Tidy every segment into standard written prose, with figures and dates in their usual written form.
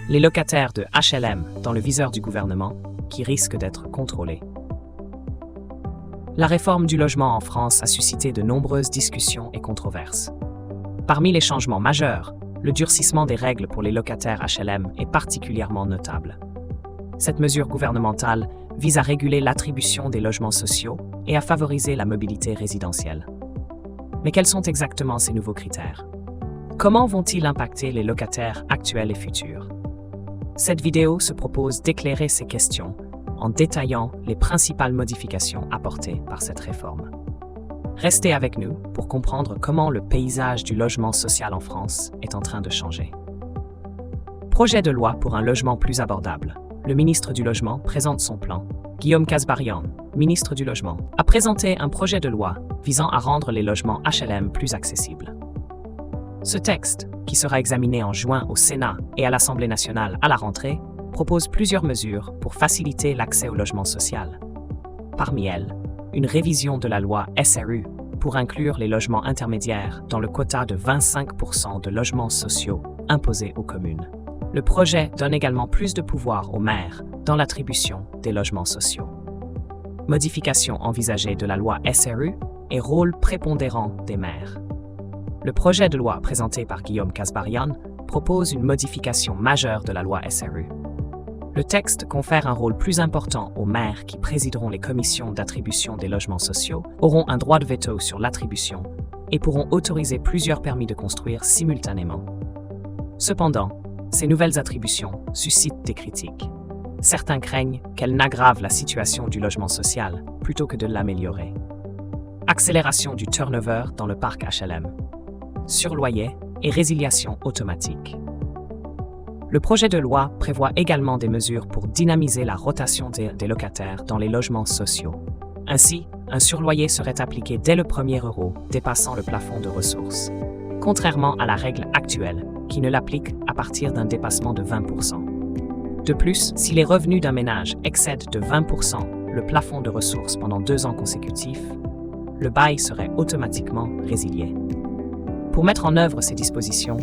Les locataires de HLM dans le viseur du gouvernement qui risquent d'être contrôlés. La réforme du logement en France a suscité de nombreuses discussions et controverses. Parmi les changements majeurs, le durcissement des règles pour les locataires HLM est particulièrement notable. Cette mesure gouvernementale vise à réguler l'attribution des logements sociaux et à favoriser la mobilité résidentielle. Mais quels sont exactement ces nouveaux critères? Comment vont-ils impacter les locataires actuels et futurs? Cette vidéo se propose d'éclairer ces questions en détaillant les principales modifications apportées par cette réforme. Restez avec nous pour comprendre comment le paysage du logement social en France est en train de changer. Projet de loi pour un logement plus abordable. Le ministre du Logement présente son plan. Guillaume Kasbarian, ministre du Logement, a présenté un projet de loi visant à rendre les logements HLM plus accessibles. Ce texte, qui sera examiné en juin au Sénat et à l'Assemblée nationale à la rentrée, propose plusieurs mesures pour faciliter l'accès au logement social. Parmi elles, une révision de la loi SRU pour inclure les logements intermédiaires dans le quota de 25% de logements sociaux imposés aux communes. Le projet donne également plus de pouvoir aux maires dans l'attribution des logements sociaux. Modification envisagée de la loi SRU et rôle prépondérant des maires. Le projet de loi présenté par Guillaume Kasbarian propose une modification majeure de la loi SRU. Le texte confère un rôle plus important aux maires qui présideront les commissions d'attribution des logements sociaux, auront un droit de veto sur l'attribution et pourront autoriser plusieurs permis de construire simultanément. Cependant, ces nouvelles attributions suscitent des critiques. Certains craignent qu'elles n'aggravent la situation du logement social plutôt que de l'améliorer. Accélération du turnover dans le parc HLM. Surloyer et résiliation automatique. Le projet de loi prévoit également des mesures pour dynamiser la rotation des locataires dans les logements sociaux. Ainsi, un surloyer serait appliqué dès le premier euro dépassant le plafond de ressources, contrairement à la règle actuelle qui ne l'applique à partir d'un dépassement de 20%. De plus, si les revenus d'un ménage excèdent de 20% le plafond de ressources pendant 2 ans consécutifs, le bail serait automatiquement résilié. Pour mettre en œuvre ces dispositions,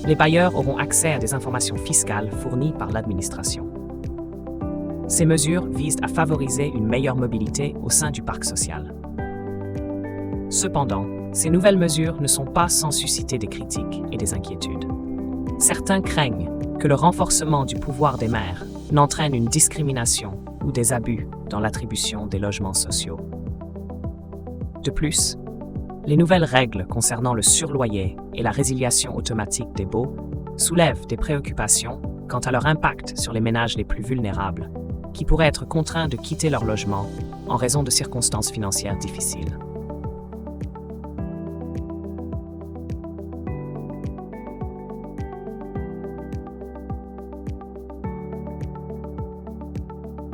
les bailleurs auront accès à des informations fiscales fournies par l'administration. Ces mesures visent à favoriser une meilleure mobilité au sein du parc social. Cependant, ces nouvelles mesures ne sont pas sans susciter des critiques et des inquiétudes. Certains craignent que le renforcement du pouvoir des maires n'entraîne une discrimination ou des abus dans l'attribution des logements sociaux. De plus, les nouvelles règles concernant le surloyer et la résiliation automatique des baux soulèvent des préoccupations quant à leur impact sur les ménages les plus vulnérables, qui pourraient être contraints de quitter leur logement en raison de circonstances financières difficiles.